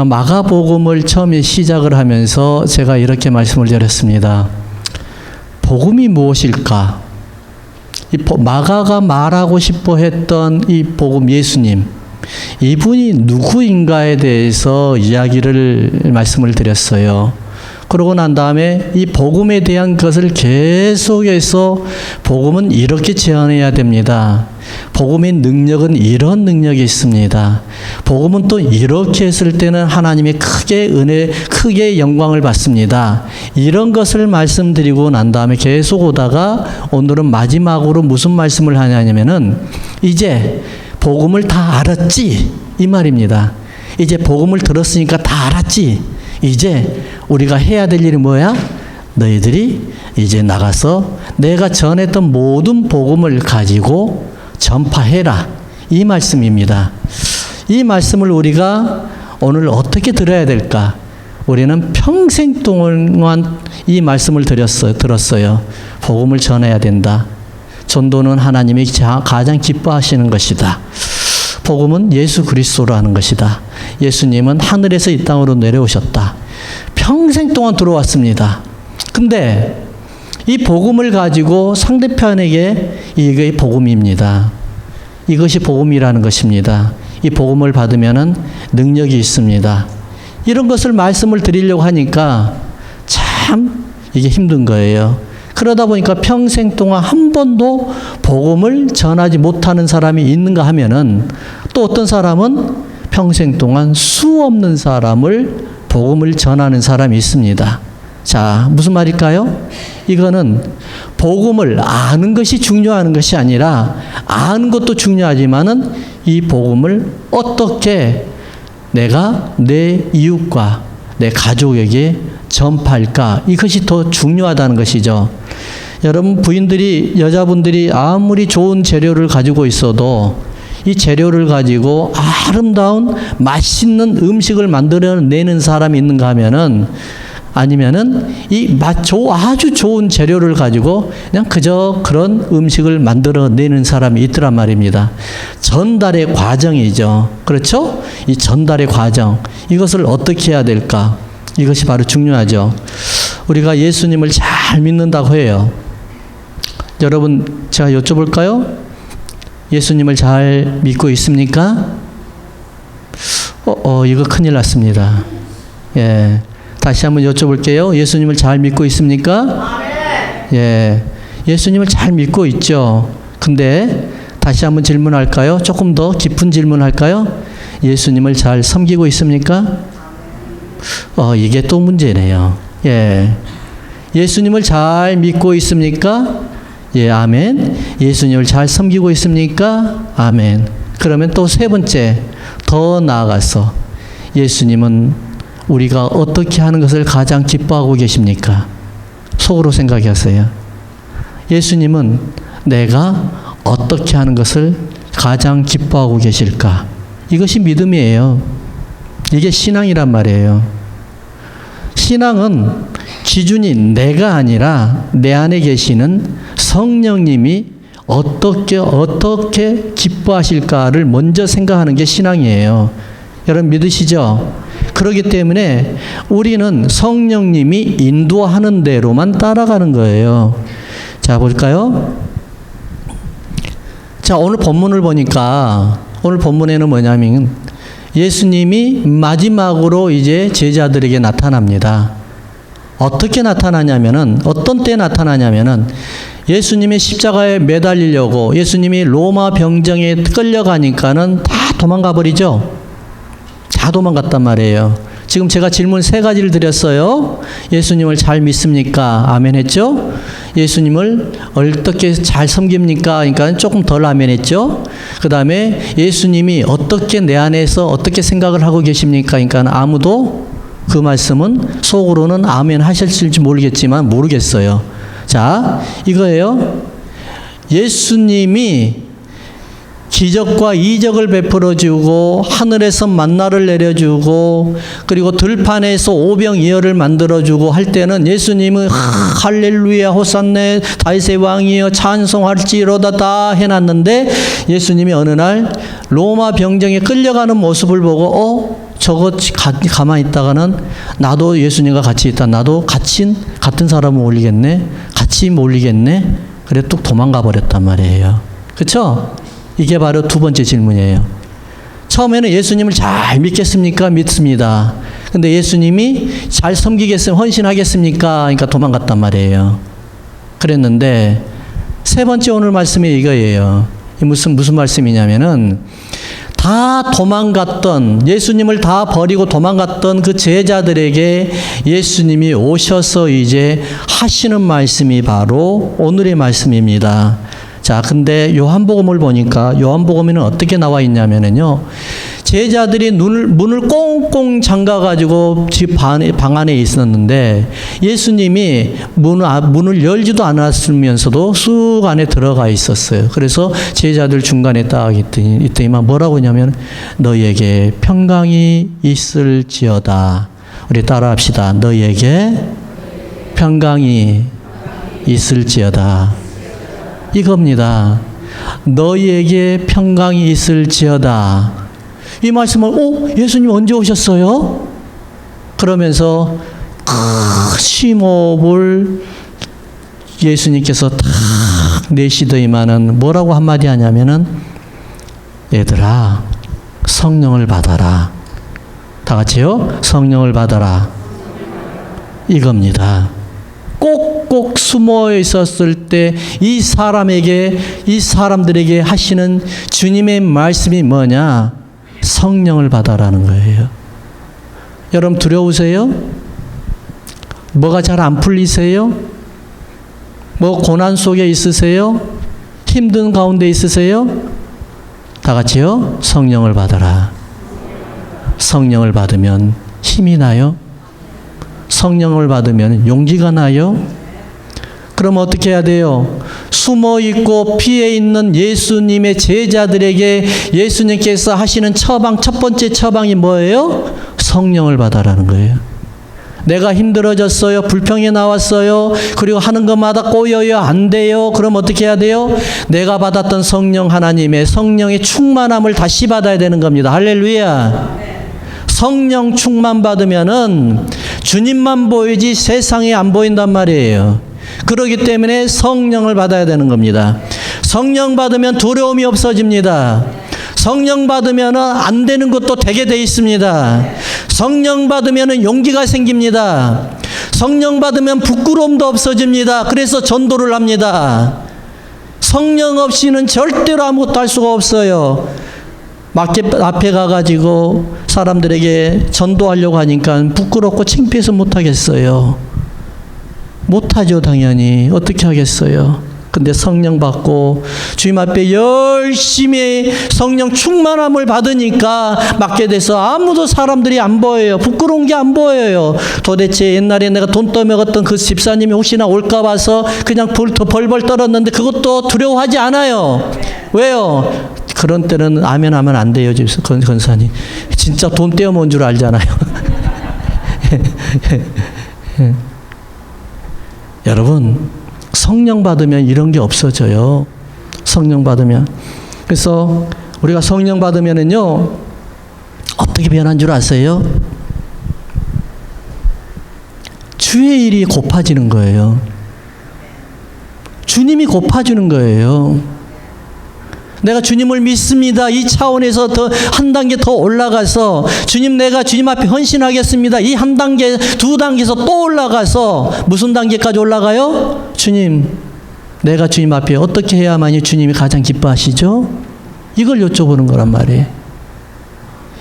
마가복음을 처음에 시작을 하면서 제가 이렇게 말씀을 드렸습니다. 복음이 무엇일까? 마가가 말하고 싶어 했던 이 복음, 예수님, 이분이 누구인가에 대해서 말씀을 드렸어요. 그러고 난 다음에 이 복음에 대한 것을 계속해서 복음은 이렇게 제안해야 됩니다. 복음의 능력은 이런 능력이 있습니다. 복음은 또 이렇게 했을 때는 하나님의 크게 영광을 받습니다. 이런 것을 말씀드리고 난 다음에 계속 오다가 오늘은 마지막으로 무슨 말씀을 하냐면은 이제 복음을 다 알았지 이 말입니다. 이제 복음을 들었으니까 다 알았지. 이제 우리가 해야 될 일이 뭐야? 너희들이 이제 나가서 내가 전했던 모든 복음을 가지고 전파해라. 이 말씀입니다. 이 말씀을 우리가 오늘 어떻게 될까? 우리는 평생 동안 이 말씀을 들었어요. 복음을 전해야 된다. 전도는 하나님이 가장 기뻐하시는 것이다. 복음은 예수 그리스도라는 것이다. 예수님은 하늘에서 이 땅으로 내려오셨다. 평생 동안 들어왔습니다. 근데 이 복음을 가지고 상대편에게 이게 복음입니다. 이것이 복음이라는 것입니다. 이 복음을 받으면은 능력이 있습니다. 이런 것을 말씀을 드리려고 하니까 참 이게 힘든 거예요. 그러다 보니까 평생 동안 한 번도 복음을 전하지 못하는 사람이 있는가 하면은 또 어떤 사람은 평생 동안 수 없는 사람을 복음을 전하는 사람이 있습니다. 자, 무슨 말일까요? 이거는 복음을 아는 것이 중요한 것이 아니라 아는 것도 중요하지만은 이 복음을 어떻게 내가 내 이웃과 내 가족에게 전파할까? 이것이 더 중요하다는 것이죠. 여러분, 여자분들이 아무리 좋은 재료를 가지고 있어도 이 재료를 가지고 아름다운 맛있는 음식을 만들어내는 사람이 있는가 하면은 아니면은 아주 좋은 재료를 가지고 그냥 그저 그런 음식을 만들어내는 사람이 있더란 말입니다. 전달의 과정이죠. 그렇죠? 이 전달의 과정. 이것을 어떻게 해야 될까? 이것이 바로 중요하죠. 우리가 예수님을 잘 믿는다고 해요. 여러분, 제가 여쭤볼까요? 예수님을 잘 믿고 있습니까? 이거 큰일 났습니다. 예. 다시 한번 여쭤볼게요. 예수님을 잘 믿고 있습니까? 예. 예수님을 잘 믿고 있죠. 근데 다시 한번 질문할까요? 조금 더 깊은 질문할까요? 예수님을 잘 섬기고 있습니까? 이게 또 문제네요. 예. 예수님을 잘 믿고 있습니까? 예, 아멘. 예수님을 잘 섬기고 있습니까? 아멘. 그러면 또 세 번째, 더 나아가서 예수님은 우리가 어떻게 하는 것을 가장 기뻐하고 계십니까? 속으로 생각하세요. 예수님은 내가 어떻게 하는 것을 가장 기뻐하고 계실까? 이것이 믿음이에요. 이게 신앙이란 말이에요. 신앙은 기준이 내가 아니라 내 안에 계시는 성령님이 어떻게 기뻐하실까를 먼저 생각하는 게 신앙이에요. 여러분 믿으시죠? 그렇기 때문에 우리는 성령님이 인도하는 대로만 따라가는 거예요. 자, 볼까요? 자, 오늘 본문을 보니까 오늘 본문에는 뭐냐면 예수님이 마지막으로 이제 제자들에게 나타납니다. 어떻게 나타나냐면은, 어떤 때 나타나냐면은, 예수님이 십자가에 매달리려고 예수님이 로마 병정에 끌려가니까는 다 도망가 버리죠. 다 도망갔단 말이에요. 지금 제가 질문 3가지를 드렸어요. 예수님을 잘 믿습니까? 아멘 했죠? 예수님을 어떻게 잘 섬깁니까? 그러니까 조금 덜 아멘 했죠? 그 다음에 예수님이 어떻게 내 안에서 어떻게 생각을 하고 계십니까? 그러니까 아무도 그 말씀은 속으로는 아멘 하셨을지 모르겠어요. 자, 이거예요. 예수님이 기적과 이적을 베풀어주고 하늘에서 만나를 내려주고 그리고 들판에서 오병이어를 만들어주고 할 때는 예수님은 할렐루야 호산네 다윗의 왕이여 찬송할지로다 다 해놨는데 예수님이 어느 날 로마 병정에 끌려가는 모습을 보고 저거 가만히 있다가는 나도 예수님과 같이 있다. 나도 같은 사람을 올리겠네. 같이 몰리겠네. 그래 뚝 도망가 버렸단 말이에요. 그렇죠? 이게 바로 두 번째 질문이에요. 처음에는 예수님을 잘 믿겠습니까? 믿습니다. 근데 예수님이 잘 섬기겠으면 헌신하겠습니까? 그러니까 도망갔단 말이에요. 그랬는데 세 번째 오늘 말씀이 이거예요. 무슨 말씀이냐면은 다 도망갔던, 예수님을 다 버리고 도망갔던 그 제자들에게 예수님이 오셔서 이제 하시는 말씀이 바로 오늘의 말씀입니다. 자, 근데 요한복음을 보니까 요한복음에는 어떻게 나와 있냐면은요, 제자들이 문을 꽁꽁 잠가가지고 집 방 안에 있었는데 예수님이 문을 열지도 않았으면서도 쑥 안에 들어가 있었어요. 그래서 제자들 중간에 딱 있더니만 뭐라고 하냐면 너희에게 평강이 있을지어다. 우리 따라합시다. 너희에게 평강이 있을지어다. 이겁니다. 너희에게 평강이 있을지어다. 이 말씀을 예수님 언제 오셨어요? 그러면서 심호흡을 예수님께서 탁 내쉬더니만은 뭐라고 한마디 하냐면은 얘들아 성령을 받아라. 다 같이요. 성령을 받아라. 이겁니다. 꼭꼭 숨어 있었을 때 이 사람들에게 하시는 주님의 말씀이 뭐냐? 성령을 받아라는 거예요. 여러분 두려우세요? 뭐가 잘 안 풀리세요? 뭐 고난 속에 있으세요? 힘든 가운데 있으세요? 다 같이요. 성령을 받아라. 성령을 받으면 힘이 나요? 성령을 받으면 용기가 나요? 그럼 어떻게 해야 돼요? 숨어 있고 피해 있는 예수님의 제자들에게 예수님께서 하시는 첫 번째 처방이 뭐예요? 성령을 받아라는 거예요. 내가 힘들어졌어요. 불평이 나왔어요. 그리고 하는 것마다 꼬여요. 안 돼요. 그럼 어떻게 해야 돼요? 내가 받았던 성령 하나님의 성령의 충만함을 다시 받아야 되는 겁니다. 할렐루야. 성령 충만 받으면은 주님만 보이지 세상에 안 보인단 말이에요. 그렇기 때문에 성령을 받아야 되는 겁니다. 성령 받으면 두려움이 없어집니다. 성령 받으면 안 되는 것도 되게 돼 있습니다. 성령 받으면 용기가 생깁니다. 성령 받으면 부끄러움도 없어집니다. 그래서 전도를 합니다. 성령 없이는 절대로 아무것도 할 수가 없어요. 마켓 앞에 가가지고 사람들에게 전도하려고 하니까 부끄럽고 창피해서 못하겠어요. 못하죠, 당연히. 어떻게 하겠어요? 근데 성령 받고 주님 앞에 열심히 성령 충만함을 받으니까 맡게 돼서 아무도 사람들이 안 보여요. 부끄러운 게 안 보여요. 도대체 옛날에 내가 돈 떠먹었던 그 집사님이 혹시나 올까 봐서 그냥 벌벌 떨었는데 그것도 두려워하지 않아요. 왜요? 그런 때는 아멘 하면 안 돼요, 권사님. 진짜 돈 떼어먹은 줄 알잖아요. 여러분, 성령 받으면 이런 게 없어져요. 성령 받으면. 그래서 우리가 성령 받으면은요, 어떻게 변한 줄 아세요? 주의 일이 고파지는 거예요. 주님이 고파주는 거예요. 내가 주님을 믿습니다. 이 차원에서 더 한 단계 더 올라가서 주님, 내가 주님 앞에 헌신하겠습니다. 이 한 단계, 두 단계에서 또 올라가서 무슨 단계까지 올라가요? 주님, 내가 주님 앞에 어떻게 해야만이 주님이 가장 기뻐하시죠? 이걸 여쭤보는 거란 말이에요.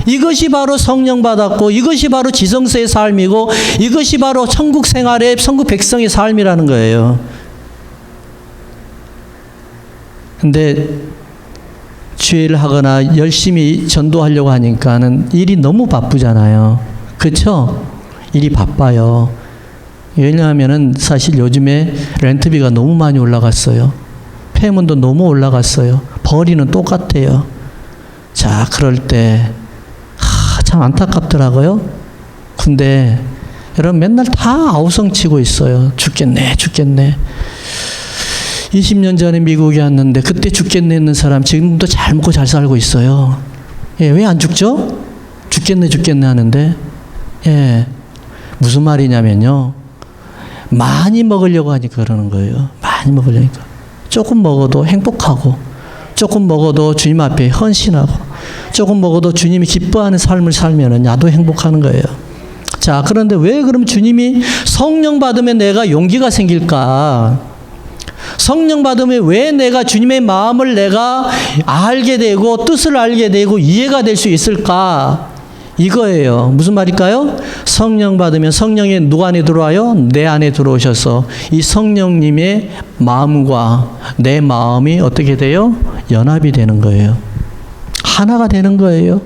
이것이 바로 성령 받았고 이것이 바로 지성세의 삶이고 이것이 바로 천국 생활의 천국 백성의 삶이라는 거예요. 근데 주의를 하거나 열심히 전도하려고 하니까는 일이 너무 바쁘잖아요. 그렇죠? 일이 바빠요. 왜냐하면은 사실 요즘에 렌트비가 너무 많이 올라갔어요. 폐문도 너무 올라갔어요. 벌이는 똑같아요. 자, 그럴 때 참 안타깝더라고요. 근데 여러분 맨날 다 아우성치고 있어요. 죽겠네. 20년 전에 미국에 왔는데 그때 죽겠네 했는 사람 지금도 잘 먹고 잘 살고 있어요. 예, 왜 안 죽죠? 죽겠네 하는데, 예. 무슨 말이냐면요. 많이 먹으려고 하니까 그러는 거예요. 많이 먹으려니까. 조금 먹어도 행복하고, 조금 먹어도 주님 앞에 헌신하고, 조금 먹어도 주님이 기뻐하는 삶을 살면 나도 행복하는 거예요. 자, 그런데 왜 그럼 주님이 성령 받으면 내가 용기가 생길까? 성령 받으면 왜 내가 주님의 마음을 내가 알게 되고 뜻을 알게 되고 이해가 될 수 있을까? 이거예요. 무슨 말일까요? 성령 받으면 성령이 누구 안에 들어와요? 내 안에 들어오셔서 이 성령님의 마음과 내 마음이 어떻게 돼요? 연합이 되는 거예요. 하나가 되는 거예요.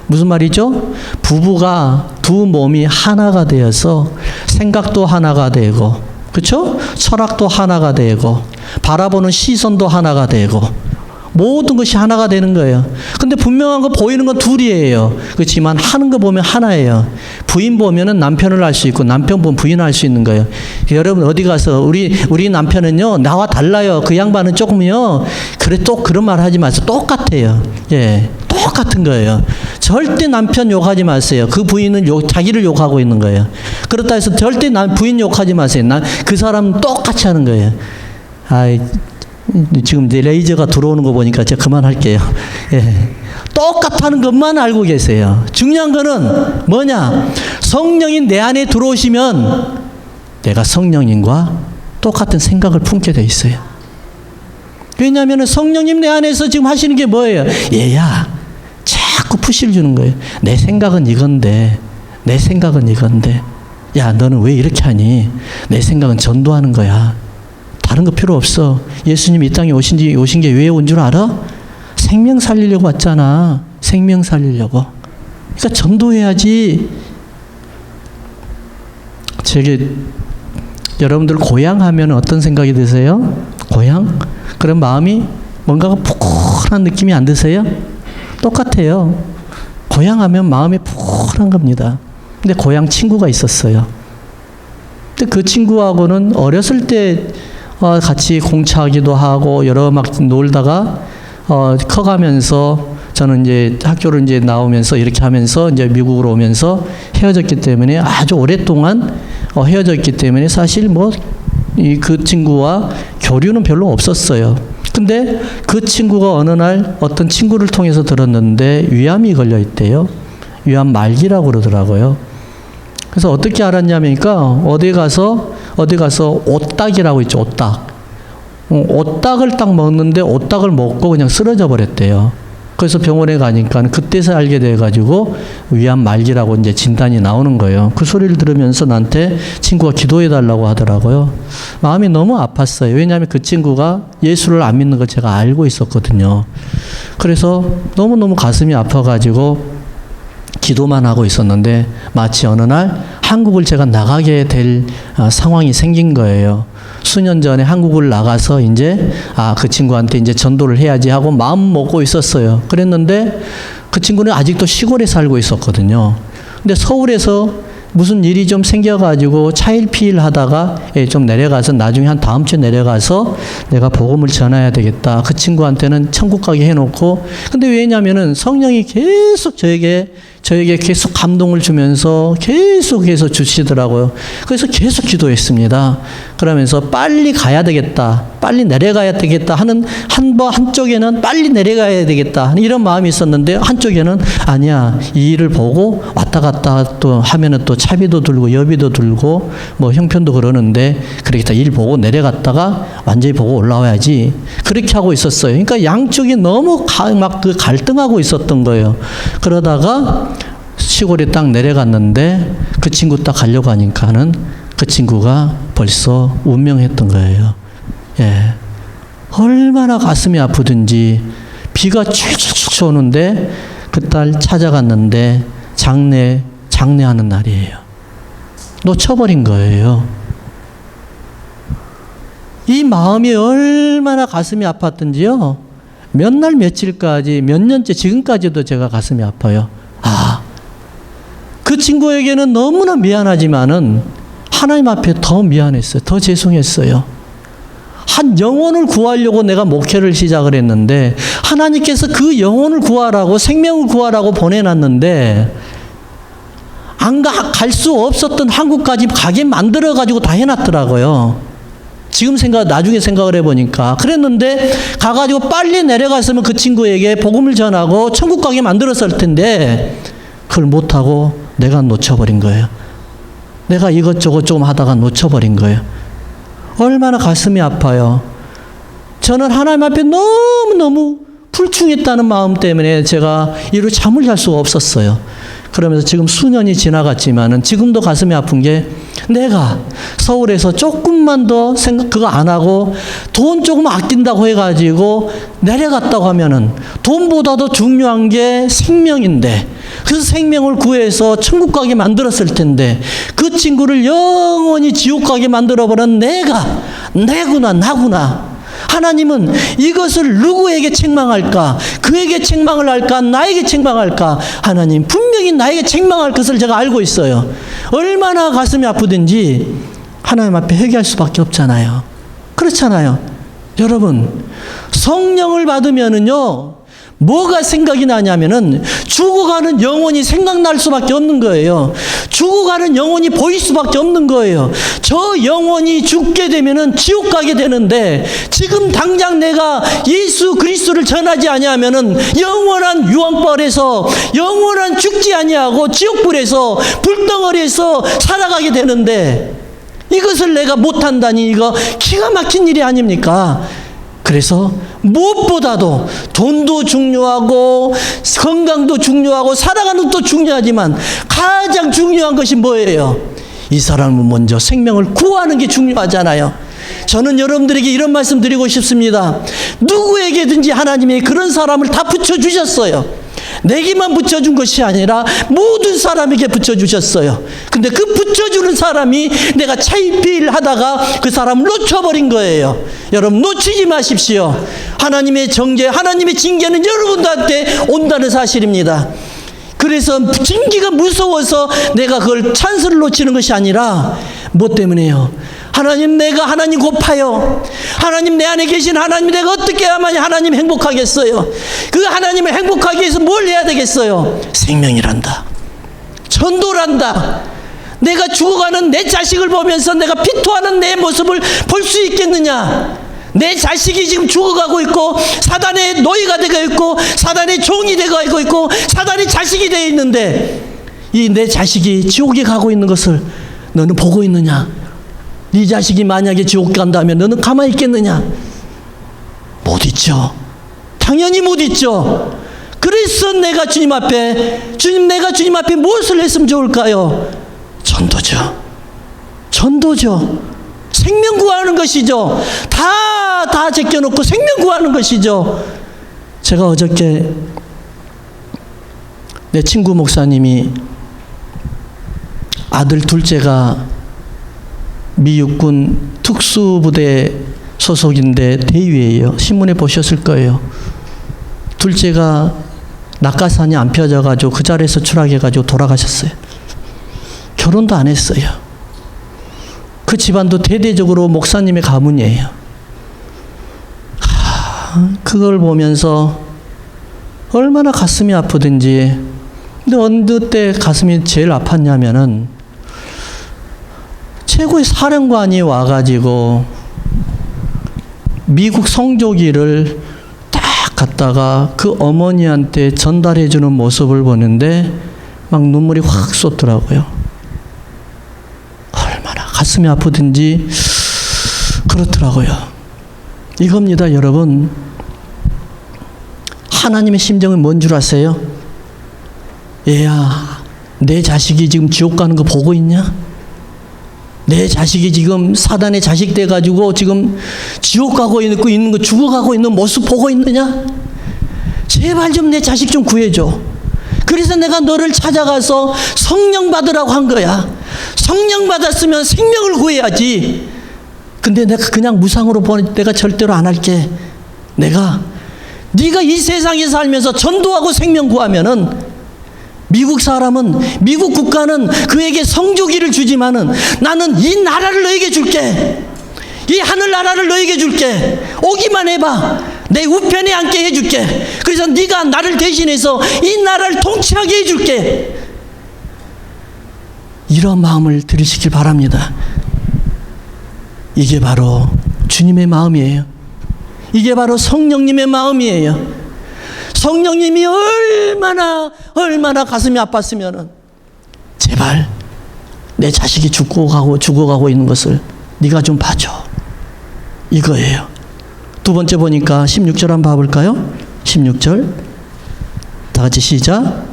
무슨 말이죠? 부부가 두 몸이 하나가 되어서 생각도 하나가 되고, 그렇죠? 철학도 하나가 되고, 바라보는 시선도 하나가 되고, 모든 것이 하나가 되는 거예요. 근데 분명한 거 보이는 건 둘이에요. 그렇지만 하는 거 보면 하나예요. 부인 보면은 남편을 알 수 있고 남편 보면 부인을 알 수 있는 거예요. 여러분 어디 가서 우리 남편은요 나와 달라요. 그 양반은 조금요. 그래 또 그런 말 하지 마세요. 똑같아요. 예, 똑같은 거예요. 절대 남편 욕하지 마세요. 그 부인은 자기를 욕하고 있는 거예요. 그렇다 해서 절대 부인 욕하지 마세요. 그 사람은 똑같이 하는 거예요. 지금 이제 레이저가 들어오는 거 보니까 제가 그만할게요. 예. 똑같다는 것만 알고 계세요. 중요한 거는 뭐냐? 성령이 내 안에 들어오시면 내가 성령님과 똑같은 생각을 품게 돼 있어요. 왜냐하면 성령님 내 안에서 지금 하시는 게 뭐예요? 얘야, 자꾸 푸시를 주는 거예요. 내 생각은 이건데, 내 생각은 이건데, 야, 너는 왜 이렇게 하니? 내 생각은 전도하는 거야. 다른 거 필요 없어. 예수님 이 땅에 오신 게 왜 온 줄 알아? 생명 살리려고 왔잖아. 생명 살리려고. 그러니까 전도해야지. 여러분들 고향 하면 어떤 생각이 드세요? 고향? 그런 마음이 뭔가가 푸근한 느낌이 안 드세요? 똑같아요. 고향 하면 마음이 푸근한 겁니다. 근데 고향 친구가 있었어요. 근데 그 친구하고는 어렸을 때 같이 공차하기도 하고 여러 막 놀다가 커가면서 저는 이제 학교를 이제 나오면서 이렇게 하면서 이제 미국으로 오면서 헤어졌기 때문에 아주 오랫동안 헤어졌기 때문에 사실 그 친구와 교류는 별로 없었어요. 근데 그 친구가 어느 날 어떤 친구를 통해서 들었는데 위암이 걸려 있대요. 위암 말기라고 그러더라고요. 그래서 어떻게 알았냐면니까 어디 가서 오딱이라고 있죠. 오딱. 오딱을 딱 먹는데 오딱을 먹고 그냥 쓰러져 버렸대요. 그래서 병원에 가니까 그때서 알게 돼가지고 위암 말기라고 이제 진단이 나오는 거예요. 그 소리를 들으면서 나한테 친구가 기도해 달라고 하더라고요. 마음이 너무 아팠어요. 왜냐하면 그 친구가 예수를 안 믿는 걸 제가 알고 있었거든요. 그래서 너무너무 가슴이 아파가지고 기도만 하고 있었는데 마치 어느 날 한국을 제가 나가게 될 상황이 생긴 거예요. 수년 전에 한국을 나가서 이제 그 친구한테 이제 전도를 해야지 하고 마음 먹고 있었어요. 그랬는데 그 친구는 아직도 시골에 살고 있었거든요. 근데 서울에서 무슨 일이 좀 생겨가지고 차일피일 하다가 좀 내려가서 나중에 한 다음 주에 내려가서 내가 복음을 전해야 되겠다. 그 친구한테는 천국 가게 해놓고 근데 왜냐면은 성령이 계속 저에게 계속 감동을 주면서 계속해서 주시더라고요. 그래서 계속 기도했습니다. 그러면서 빨리 가야 되겠다. 빨리 내려가야 되겠다 하는 한쪽에는 빨리 내려가야 되겠다 이런 마음이 있었는데 한쪽에는 아니야. 이 일을 보고 왔다 갔다 또 하면은 또 차비도 들고 여비도 들고 뭐 형편도 그러는데 그러겠다. 일 보고 내려갔다가 완전히 보고 올라와야지. 그렇게 하고 있었어요. 그러니까 양쪽이 너무 막 그 갈등하고 있었던 거예요. 그러다가 시골에 딱 내려갔는데 그 친구 딱 가려고 하니까는 그 친구가 벌써 운명했던 거예요. 예. 얼마나 가슴이 아프든지 비가 쭉쭉 오는데 그 딸 찾아갔는데 장례하는 날이에요. 놓쳐버린 거예요. 이 마음이 얼마나 가슴이 아팠던지요. 몇 날 며칠까지 몇 년째 지금까지도 제가 가슴이 아파요. 그 친구에게는 너무나 미안하지만은 하나님 앞에 더 미안했어요. 더 죄송했어요. 한 영혼을 구하려고 내가 목회를 시작을 했는데 하나님께서 그 영혼을 구하라고 생명을 구하라고 보내놨는데 갈 수 없었던 한국까지 가게 만들어가지고 다 해놨더라고요. 나중에 생각을 해보니까. 그랬는데, 가가지고 빨리 내려갔으면 그 친구에게 복음을 전하고 천국 가게 만들었을 텐데, 그걸 못하고 내가 놓쳐버린 거예요. 내가 이것저것 좀 하다가 놓쳐버린 거예요. 얼마나 가슴이 아파요. 저는 하나님 앞에 너무너무 불충했다는 마음 때문에 제가 이루 잠을 잘 수가 없었어요. 그러면서 지금 수년이 지나갔지만은 지금도 가슴이 아픈 게, 내가 서울에서 조금만 더 그거 안 하고 돈 조금 아낀다고 해가지고 내려갔다고 하면은, 돈보다도 중요한 게 생명인데, 그 생명을 구해서 천국 가게 만들었을 텐데, 그 친구를 영원히 지옥 가게 만들어버린 나구나. 하나님은 이것을 누구에게 책망할까? 그에게 책망을 할까? 나에게 책망할까? 하나님 분명히 나에게 책망할 것을 제가 알고 있어요. 얼마나 가슴이 아프든지 하나님 앞에 회개할 수밖에 없잖아요. 그렇잖아요. 여러분, 성령을 받으면은요, 뭐가 생각이 나냐면은 죽어가는 영혼이 생각날 수밖에 없는 거예요. 죽어가는 영혼이 보일 수밖에 없는 거예요. 저 영혼이 죽게 되면은 지옥 가게 되는데, 지금 당장 내가 예수 그리스도를 전하지 아니하면은 영원한 유황벌에서 영원한 죽지 아니하고 지옥불에서 불덩어리에서 살아가게 되는데, 이것을 내가 못한다니 이거 기가 막힌 일이 아닙니까? 그래서 무엇보다도 돈도 중요하고 건강도 중요하고 살아가는 것도 중요하지만 가장 중요한 것이 뭐예요? 이 사람은 먼저 생명을 구하는 게 중요하잖아요. 저는 여러분들에게 이런 말씀 드리고 싶습니다. 누구에게든지 하나님이 그런 사람을 다 붙여주셨어요. 내게만 붙여준 것이 아니라 모든 사람에게 붙여주셨어요. 근데 그 붙여주는 사람이 내가 차일피일하다가 그 사람을 놓쳐버린 거예요. 여러분, 놓치지 마십시오. 하나님의 정죄, 하나님의 징계는 여러분들한테 온다는 사실입니다. 그래서 징계가 무서워서 내가 그걸 찬스를 놓치는 것이 아니라, 뭐 때문에요? 하나님 고파요. 하나님, 내 안에 계신 하나님, 내가 어떻게 하면 하나님 행복하겠어요? 그 하나님을 행복하게 해서 뭘 해야 되겠어요? 생명이란다. 전도란다. 내가 죽어가는 내 자식을 보면서 내가 피토하는 내 모습을 볼 수 있겠느냐? 내 자식이 지금 죽어가고 있고, 사단의 노예가 되고 있고, 사단의 종이 되고 있고, 사단의 자식이 되어 있는데, 이 내 자식이 지옥에 가고 있는 것을 너는 보고 있느냐? 네 자식이 만약에 지옥 간다면 너는 가만히 있겠느냐? 못 있죠. 당연히 못 있죠. 그래서 내가 주님 앞에 무엇을 했으면 좋을까요? 전도죠. 생명 구하는 것이죠. 다 제껴놓고 생명 구하는 것이죠. 제가 어저께 내 친구 목사님이 아들 둘째가 미육군 특수부대 소속인데 대위예요. 신문에 보셨을 거예요. 둘째가 낙하산이 안 펴져가지고 그 자리에서 추락해가지고 돌아가셨어요. 결혼도 안 했어요. 그 집안도 대대적으로 목사님의 가문이에요. 그걸 보면서 얼마나 가슴이 아프든지. 근데 어느 때 가슴이 제일 아팠냐면은, 최고의 사령관이 와가지고 미국 성조기를 딱 갖다가 그 어머니한테 전달해주는 모습을 보는데 막 눈물이 확 쏟더라고요. 얼마나 가슴이 아프든지 그렇더라고요. 이겁니다, 여러분. 하나님의 심정은 뭔 줄 아세요? 얘야, 내 자식이 지금 지옥 가는 거 보고 있냐? 내 자식이 지금 사단의 자식 돼가지고 지금 지옥 가고 있는 거, 죽어가고 있는 모습 보고 있느냐? 제발 좀 내 자식 좀 구해줘. 그래서 내가 너를 찾아가서 성령 받으라고 한 거야. 성령 받았으면 생명을 구해야지. 근데 내가 그냥 무상으로 보내, 내가 절대로 안 할게. 네가 이 세상에 살면서 전도하고 생명 구하면은, 미국 국가는 그에게 성조기를 주지만은 나는 이 나라를 너에게 줄게. 이 하늘나라를 너에게 줄게. 오기만 해봐. 내 우편에 앉게 해줄게. 그래서 네가 나를 대신해서 이 나라를 통치하게 해줄게. 이런 마음을 들이시길 바랍니다. 이게 바로 주님의 마음이에요. 이게 바로 성령님의 마음이에요. 성령님이 얼마나 가슴이 아팠으면은 제발 내 자식이 죽어가고 있는 것을 네가 좀 봐줘. 이거예요. 두 번째 보니까 16절 한번 봐볼까요? 16절 다 같이 시작.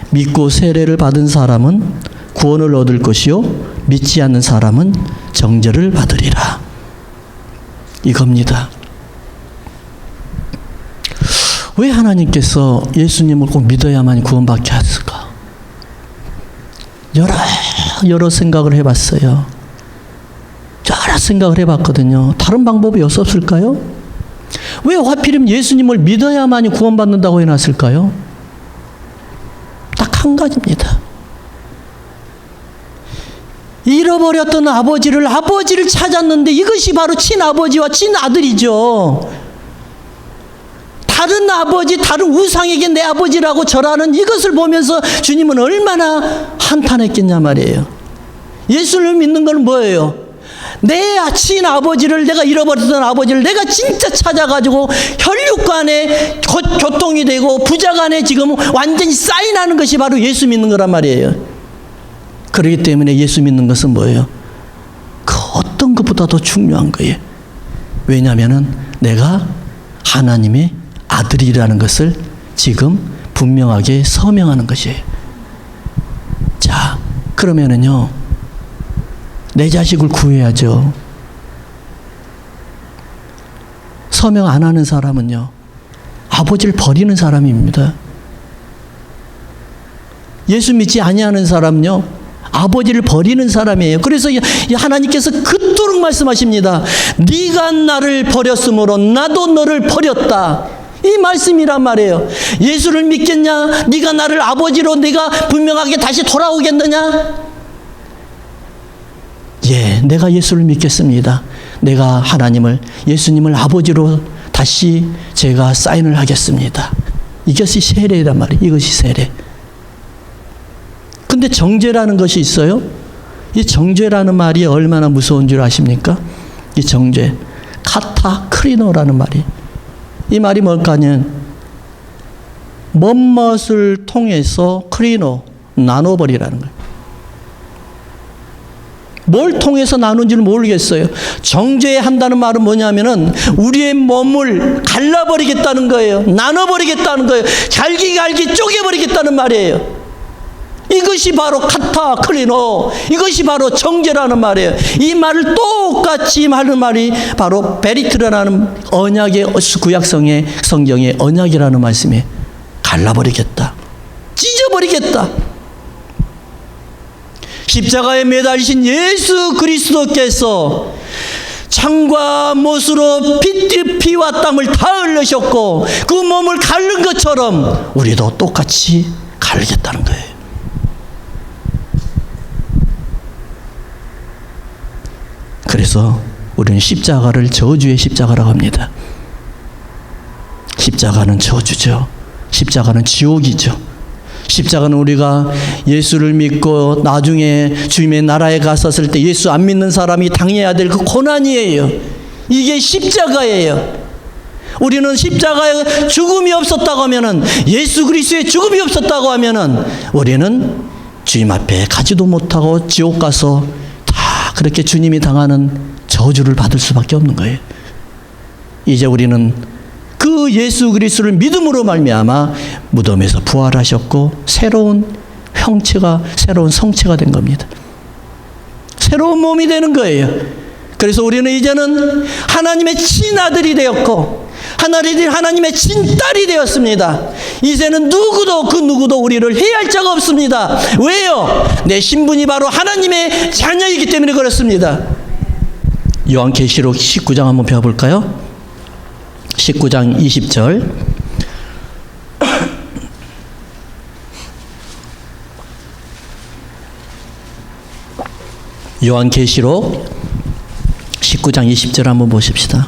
믿고 세례를 받은 사람은 구원을 얻을 것이요 믿지 않는 사람은 정죄를 받으리라. 이겁니다. 왜 하나님께서 예수님을 꼭 믿어야만 구원받게 하실까? 여러 생각을 해봤어요. 여러 생각을 해봤거든요. 다른 방법이 없었을까요? 왜 하필이면 예수님을 믿어야만 구원받는다고 해놨을까요? 딱 한 가지입니다. 잃어버렸던 아버지를 찾았는데 이것이 바로 친아버지와 친아들이죠. 다른 아버지, 다른 우상에게 내 아버지라고 절하는 이것을 보면서 주님은 얼마나 한탄했겠냐 말이에요. 예수를 믿는 건 뭐예요? 내 친아버지를, 내가 잃어버렸던 아버지를 내가 진짜 찾아가지고 혈육간에 교통이 되고 부자간에 지금 완전히 사인하는 것이 바로 예수 믿는 거란 말이에요. 그렇기 때문에 예수 믿는 것은 뭐예요? 그 어떤 것보다도 중요한 거예요. 왜냐하면 내가 하나님의 아들이라는 것을 지금 분명하게 서명하는 것이에요. 자, 그러면은요, 내 자식을 구해야죠. 서명 안 하는 사람은요, 아버지를 버리는 사람입니다. 예수 믿지 아니하는 사람은요, 아버지를 버리는 사람이에요. 그래서 하나님께서 그토록 말씀하십니다. 네가 나를 버렸으므로 나도 너를 버렸다. 이 말씀이란 말이에요. 예수를 믿겠냐? 네가 나를 아버지로 네가 분명하게 다시 돌아오겠느냐? 예, 내가 예수를 믿겠습니다. 내가 예수님을 아버지로 다시 제가 사인을 하겠습니다. 이것이 세례란 말이에요. 이것이 세례. 근데 정죄라는 것이 있어요. 이 정죄라는 말이 얼마나 무서운 줄 아십니까? 이 정죄, 카타크리노라는 말이. 이 말이 뭘까는 뭔것을 통해서 크리노, 나눠버리라는 거예요. 뭘 통해서 나눈지는 모르겠어요. 정죄한다는 말은 뭐냐면은 우리의 몸을 갈라버리겠다는 거예요. 나눠버리겠다는 거예요. 갈기 쪼개버리겠다는 말이에요. 이것이 바로 카타크리노, 이것이 바로 정죄라는 말이에요. 이 말을 똑같이 하는 말이 바로 베리트라는 언약의 구약성의 성경의 언약이라는 말씀에 갈라버리겠다, 찢어버리겠다. 십자가에 매달리신 예수 그리스도께서 창과 못으로 피와 땀을 다 흘리셨고 그 몸을 갈른 것처럼 우리도 똑같이 갈겠다는 거예요. 그래서 우리는 십자가를 저주의 십자가라고 합니다. 십자가는 저주죠. 십자가는 지옥이죠. 십자가는 우리가 예수를 믿고 나중에 주님의 나라에 갔었을 때 예수 안 믿는 사람이 당해야 될 그 고난이에요. 이게 십자가예요. 우리는 십자가에 죽음이 없었다고 하면은, 예수 그리스도의 죽음이 없었다고 하면은 우리는 주님 앞에 가지도 못하고 지옥 가서 다 그렇게 주님이 당하는 저주를 받을 수밖에 없는 거예요. 이제 우리는 그 예수 그리스도를 믿음으로 말미암아 무덤에서 부활하셨고 새로운 형체가, 새로운 성체가 된 겁니다. 새로운 몸이 되는 거예요. 그래서 우리는 이제는 하나님의 친아들이 되었고 하나님의 친딸이 되었습니다. 이제는 누구도 우리를 해할 자가 없습니다. 왜요? 내 신분이 바로 하나님의 자녀이기 때문에 그렇습니다. 요한계시록 19장 한번 배워볼까요? 19장 20절. 요한계시록 19장 20절 한번 보십시다.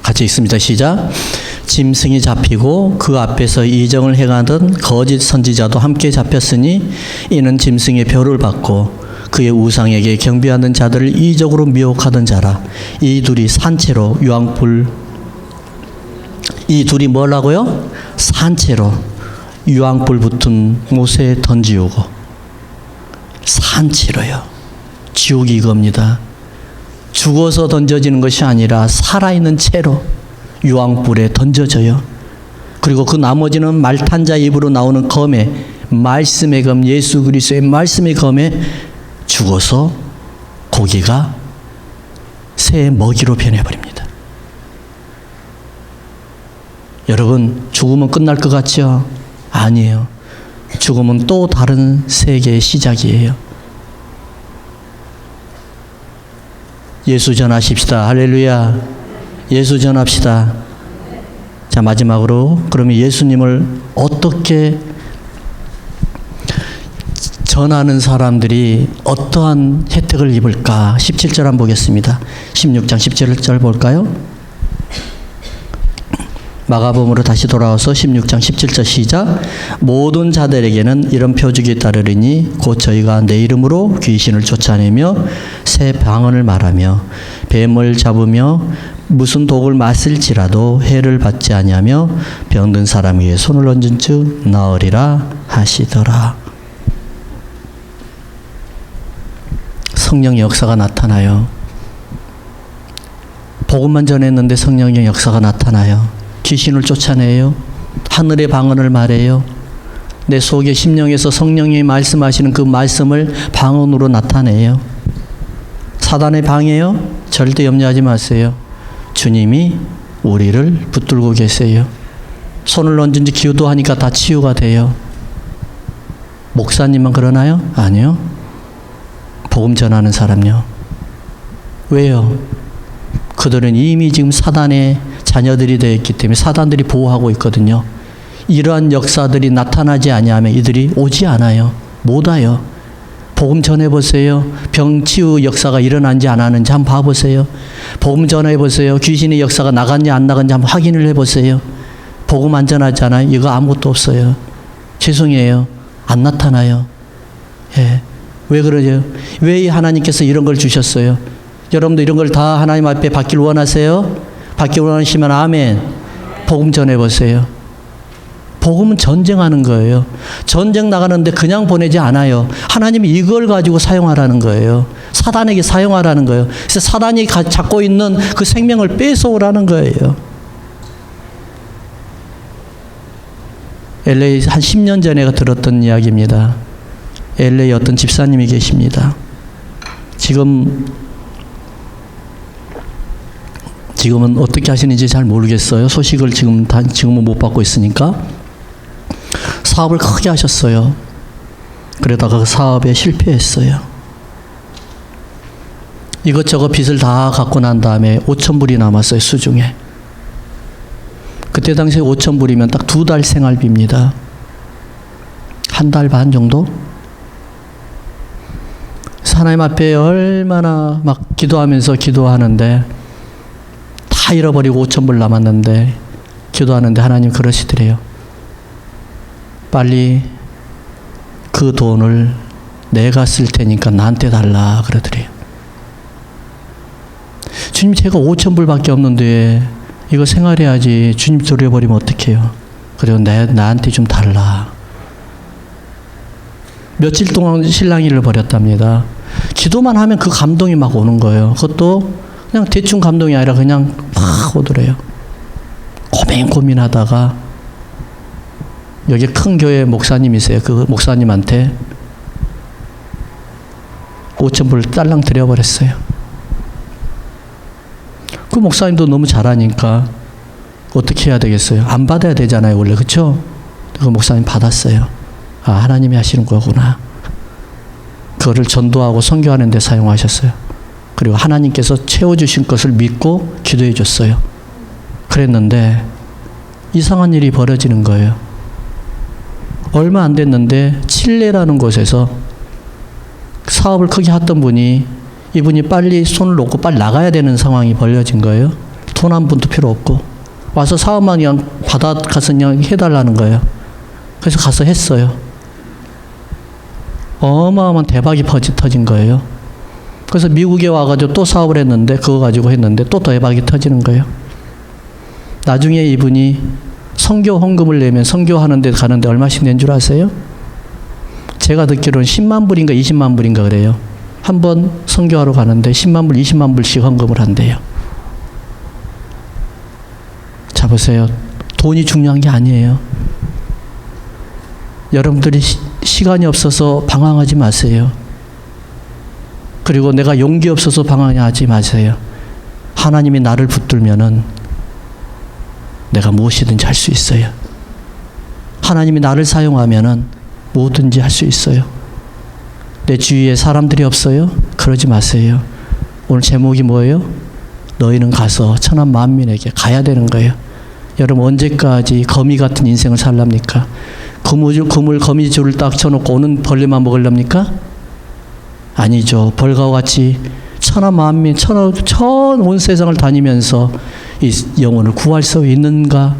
같이 읽습니다. 시작. 짐승이 잡히고 그 앞에서 이정을 행하던 거짓 선지자도 함께 잡혔으니 이는 짐승의 표를 받고 그의 우상에게 경배하는 자들을 이적으로 미혹하던 자라. 이 둘이 산채로 이 둘이 뭐라고요? 산채로 유황불 붙은 못에 던지우고. 산채로요. 지옥이 이겁니다. 죽어서 던져지는 것이 아니라 살아있는 채로 유황불에 던져져요. 그리고 그 나머지는 말탄자 입으로 나오는 검에, 말씀의 검, 예수 그리스도의 말씀의 검에 죽어서 고기가 새의 먹이로 변해버립니다. 여러분, 죽으면 끝날 것 같죠? 아니에요. 죽음은 또 다른 세계의 시작이에요. 예수 전하십시다. 할렐루야. 예수 전합시다. 자, 마지막으로 그러면 예수님을 어떻게 전하는 사람들이 어떠한 혜택을 입을까? 17절 한번 보겠습니다. 16장 17절 볼까요? 마가복음으로 다시 돌아와서 16장 17절 시작. 모든 자들에게는 이런 표적이 따르리니 곧 저희가 내 이름으로 귀신을 쫓아내며 새 방언을 말하며 뱀을 잡으며 무슨 독을 마실지라도 해를 받지 아니하며 병든 사람 위에 손을 얹은 즉 나으리라 하시더라. 성령의 역사가 나타나요. 복음만 전했는데 성령의 역사가 나타나요. 귀신을 쫓아내요. 하늘의 방언을 말해요. 내 속의 심령에서 성령이 말씀하시는 그 말씀을 방언으로 나타내요. 사단의 방해요? 절대 염려하지 마세요. 주님이 우리를 붙들고 계세요. 손을 얹은 지 기도하니까 다 치유가 돼요. 목사님만 그러나요? 아니요. 복음 전하는 사람요. 왜요? 그들은 이미 지금 사단의 자녀들이 되어 있기 때문에 사단들이 보호하고 있거든요. 이러한 역사들이 나타나지 아니하면 이들이 오지 않아요. 못 와요. 복음 전해보세요. 병치유 역사가 일어난지 안 하는지 한번 봐보세요. 복음 전해보세요. 귀신의 역사가 나갔냐 안 나갔냐 한번 확인을 해보세요. 복음 안 전하잖아요. 이거 아무것도 없어요. 죄송해요. 안 나타나요. 예. 왜 그러죠? 왜 하나님께서 이런 걸 주셨어요? 여러분도 이런 걸 다 하나님 앞에 받길 원하세요? 받길 원하시면 아멘. 복음 전해보세요. 복음은 전쟁하는 거예요. 전쟁 나가는데 그냥 보내지 않아요. 하나님이 이걸 가지고 사용하라는 거예요. 사단에게 사용하라는 거예요. 그래서 사단이 잡고 있는 그 생명을 뺏어오라는 거예요. LA 한 10년 전에 들었던 이야기입니다. LA 어떤 집사님이 계십니다. 지금은 어떻게 하시는지 잘 모르겠어요. 소식을 지금은 못 받고 있으니까. 사업을 크게 하셨어요. 그러다가 그 사업에 실패했어요. 이것저것 빚을 다 갚고 난 다음에 5,000불이 남았어요. 수중에. 그때 당시에 5,000불이면 딱 2달 생활비입니다. 1달 반 정도? 하나님 앞에 얼마나 막 기도하는데 다 잃어버리고 5,000불 남았는데 기도하는데 하나님 그러시더래요. 빨리 그 돈을 내가 쓸 테니까 나한테 달라 그러더래요. 주님 제가 5,000불밖에 없는데 이거 생활해야지 주님 드려버리면 어떡해요. 그래요. 나한테 좀 달라. 며칠 동안 신랑이 잃어버렸답니다. 기도만 하면 그 감동이 막 오는 거예요. 그것도 그냥 대충 감동이 아니라 그냥 막 오더래요. 고민하다가 여기 큰 교회 목사님이세요. 그 목사님한테 5,000불 딸랑 드려버렸어요. 그 목사님도 너무 잘하니까 어떻게 해야 되겠어요? 안 받아야 되잖아요. 원래 그렇죠? 그 목사님 받았어요. 아, 하나님이 하시는 거구나. 그거를 전도하고 선교하는 데 사용하셨어요. 그리고 하나님께서 채워주신 것을 믿고 기도해 줬어요. 그랬는데 이상한 일이 벌어지는 거예요. 얼마 안 됐는데 칠레라는 곳에서 사업을 크게 했던 분이 이분이 빨리 손을 놓고 빨리 나가야 되는 상황이 벌어진 거예요. 돈 한 푼도 필요 없고 와서 사업만 그냥 받아 가서 그냥 해달라는 거예요. 그래서 가서 했어요. 어마어마한 대박이 터진 거예요. 그래서 미국에 와가지고 또 사업을 했는데, 그거 가지고 했는데 또 대박이 터지는 거예요. 나중에 이분이 선교 헌금을 내면 선교하는 데 가는데 얼마씩 낸 줄 아세요? 제가 듣기로는 10만 불인가 20만 불인가 그래요. 한 번 선교하러 가는데 10만 불, 20만 불씩 헌금을 한대요. 자, 보세요. 돈이 중요한 게 아니에요. 여러분들이 시간이 없어서 방황하지 마세요. 그리고 내가 용기 없어서 방황하지 마세요. 하나님이 나를 붙들면은 내가 무엇이든지 할 수 있어요. 하나님이 나를 사용하면은 뭐든지 할 수 있어요. 내 주위에 사람들이 없어요? 그러지 마세요. 오늘 제목이 뭐예요? 너희는 가서 천한 만민에게 가야 되는 거예요. 여러분, 언제까지 거미 같은 인생을 살랍니까? 거미줄을 딱 쳐놓고 오는 벌레만 먹으렵니까? 아니죠. 벌과 같이 천하 만민, 온 세상을 다니면서 이 영혼을 구할 수 있는가,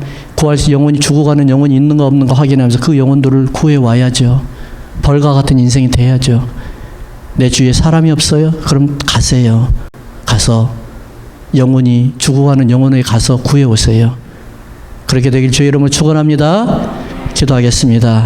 영혼이 죽어가는 영혼이 있는가 없는가 확인하면서 그 영혼들을 구해와야죠. 벌과 같은 인생이 돼야죠. 내 주위에 사람이 없어요? 그럼 가세요. 가서 영혼이 죽어가는 영혼에 가서 구해오세요. 그렇게 되길 주의 이름으로 축원합니다. 기도하겠습니다.